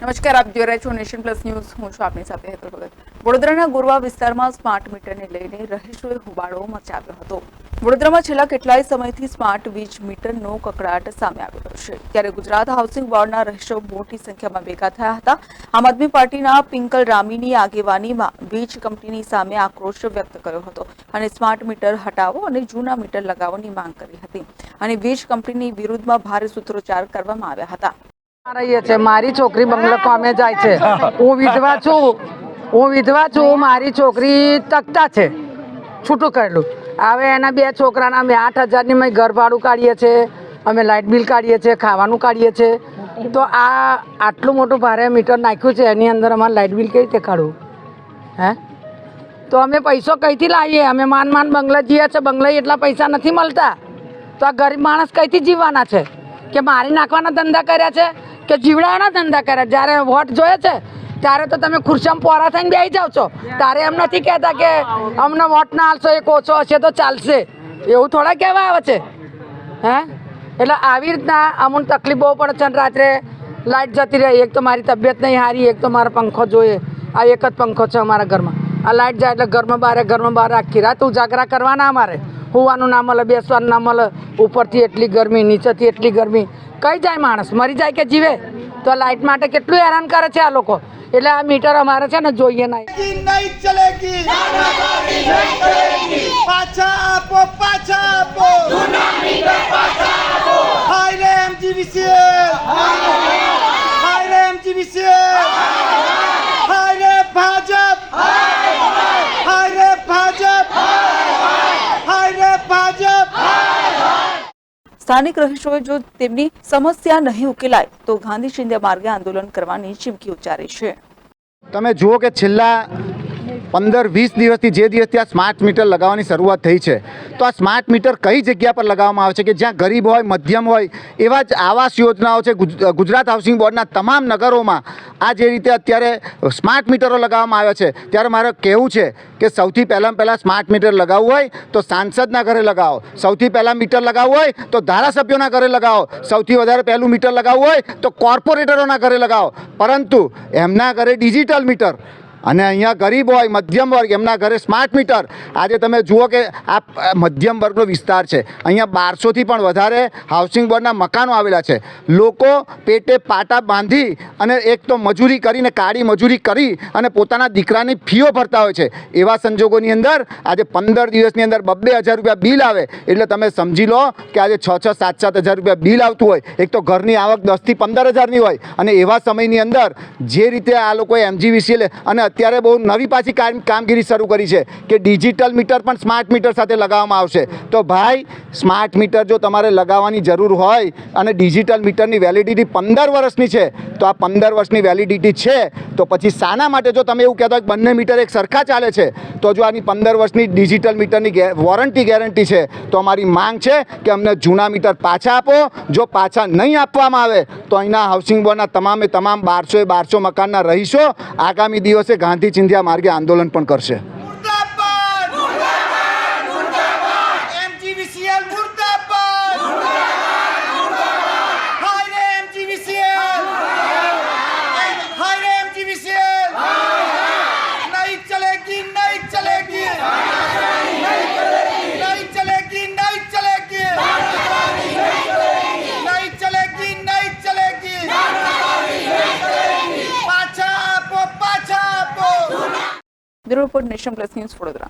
નમસ્કાર, આપ જોઈ રહ્યા છો નેશન પ્લસ ન્યૂઝ. હું છું આપની સાથે હેતલ ભગત. વડોદરાના ગોરવા વિસ્તારમાં સ્માર્ટ મીટરને લઈને રહીશોએ હોબાળો મચાવ્યો હતો. વડોદરામાં છેલ્લા કેટલાય સમયથી સ્માર્ટ વીજ મીટરનો કકળાટ સામે આવી રહ્યો છે. ત્યારે ગુજરાત હાઉસિંગ બોર્ડના રહીશો મોટી સંખ્યામાં ભેગા થયા હતા. આમ આદમી પાર્ટીના પિંકલ રામીની આગેવાનીમાં વીજ કંપનીની સામે આક્રોશ વ્યક્ત કર્યો હતો અને સ્માર્ટ મીટર હટાવો અને જૂના મીટર લગાવવાની માંગ કરી હતી અને વીજ કંપનીની વિરુદ્ધમાં ભારે સૂત્રોચ્ચાર કરવામાં આવ્યા હતા. મારી છોકરી બંગલો કામે જાય છે. હું વિધવા છું. મારી છોકરી તકતા છે, છૂટું કરેલું. હવે એના બે છોકરાના અમે 8,000ની મેં ઘર ભાડું કાઢીએ છીએ, અમે લાઇટ બિલ કાઢીએ છીએ, ખાવાનું કાઢીએ છીએ. તો આ આટલું મોટું ભારે મીટર નાખ્યું છે, એની અંદર અમારે લાઇટ બિલ કેવી રીતે કાઢવું? હે તો અમે પૈસો કઈથી લાવીએ? અમે માન બંગલા જીએ છે, બંગલા એટલા પૈસા નથી મળતા. તો આ ગરીબ માણસ કઈથી જીવવાના છે? કે મારી નાખવાના ધંધા કર્યા છે કે જીવડાના ધંધા કર્યા? જ્યારે વોટ જોઈએ છે ત્યારે તો તમે ખુરશીમાં પોરા થઈને બેસી જાઓ છો. તારે એમ નથી કહેતા કે અમને વોટ ના આલશો, એક ઓછો હશે તો ચાલશે, એવું થોડા કહેવા આવે છે. હે એટલે આવી રીતના અમને તકલીફ બહુ પડે છે. રાત્રે લાઇટ જતી રહે, એક તો મારી તબિયત નહીં સારી, એક તો મારો પંખો જોઈએ. આ એક જ પંખો છે અમારા ઘરમાં. આ લાઇટ જાય એટલે ઘરમાં બહાર આખી રાત ઉજાગરા કરવાના. અમારે હોવાનું ના મળે, બેસવાનું ના મળે. ઉપરથી એટલી ગરમી, નીચેથી એટલી ગરમી. કઈ જાય માણસ? મરી જાય કે જીવે? તો લાઇટ માટે કેટલું હેરાન કરે છે આ લોકો. એટલે આ મીટર અમારે છે ને જોઈએ નહીં. સ્થાનિક રહીશોએ જો તેમની સમસ્યા નહીં ઉકેલાય તો ગાંધી ચિંધ્યા માર્ગે આંદોલન કરવાની ચીમકી ઉચ્ચારી છે. તમે જુઓ કે છેલ્લા 15-20 દિવસથી જે દિવસથી આ સ્માર્ટ મીટર લગાવવાની શરૂઆત થઈ છે, તો આ સ્માર્ટ મીટર કઈ જગ્યા પર લગાવવામાં આવે છે કે જ્યાં ગરીબ હોય, મધ્યમ હોય, એવા જ આવાસ યોજનાઓ છે. ગુજરાત હાઉસિંગ બોર્ડના તમામ નગરોમાં આ જે રીતે અત્યારે સ્માર્ટ મીટરો લગાવવામાં આવ્યા છે, ત્યારે મારે કહેવું છે કે સૌથી પહેલાં સ્માર્ટ મીટર લગાવવું હોય તો સાંસદના ઘરે લગાવો. સૌથી પહેલાં મીટર લગાવવું હોય તો ધારાસભ્યોના ઘરે લગાવો. સૌથી વધારે પહેલું મીટર લગાવવું હોય તો કોર્પોરેટરોના ઘરે લગાવો. પરંતુ એમના ઘરે ડિજિટલ મીટર અને અહીંયા ગરીબ હોય, મધ્યમ વર્ગ, એમના ઘરે સ્માર્ટ મીટર. આજે તમે જુઓ કે આ મધ્યમ વર્ગનો વિસ્તાર છે. અહીંયા 1200થી પણ વધારે હાઉસિંગ બોર્ડના મકાનો આવેલા છે. લોકો પેટે પાટા બાંધી અને એક તો મજૂરી કરીને, કાળી મજૂરી કરી અને પોતાના દીકરાની ફીઓ ભરતા હોય છે. એવા સંજોગોની અંદર આજે 15 દિવસની અંદર 2,000 રૂપિયા બિલ આવે એટલે તમે સમજી લો કે આજે 6,000, 7,000 રૂપિયા બિલ આવતું હોય. એક તો ઘરની આવક 10,000 થી 15,000ની હોય અને એવા સમયની અંદર જે રીતે આ લોકોએ MGVCL અને અત્યારે બહુ નવી પાછી કામગીરી શરૂ કરી છે કે ડિજિટલ મીટર પણ સ્માર્ટ મીટર સાથે લગાવવામાં આવશે. તો ભાઈ, સ્માર્ટ મીટર જો તમારે લગાવવાની જરૂર હોય અને ડિજિટલ મીટરની વેલિડિટી 15 વર્ષની છે, તો આ 15 વર્ષની વેલિડિટી છે તો પછી શાના માટે જો તમે એવું કહેતા હોય કે બંને મીટર એક સરખા ચાલે છે, તો જો આની 15 વર્ષની ડિજિટલ મીટરની વોરંટી ગેરંટી છે, તો અમારી માંગ છે કે અમને જૂના મીટર પાછા આપો. જો પાછા નહીં આપવામાં આવે તો અહીંના હાઉસિંગ બોર્ડના તમામ 1200 મકાનના રહીશો આગામી દિવસે ગાંધી ચિંધ્યા માર્ગે આંદોલન પણ કરશે. Bureau report, nation plus news, Vadodara.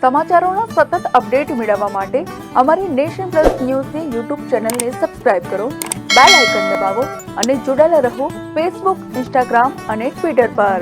સમાચારોના સતત અપડેટ મેળવવા માટે અમારી નેશન પ્લસ ન્યૂઝની યુટ્યુબ ચેનલને સબસ્ક્રાઇબ કરો, બેલ આઇકન દબાવો અને જોડાયેલા રહો ફેસબુક, ઇન્સ્ટાગ્રામ અને ટ્વિટર પર.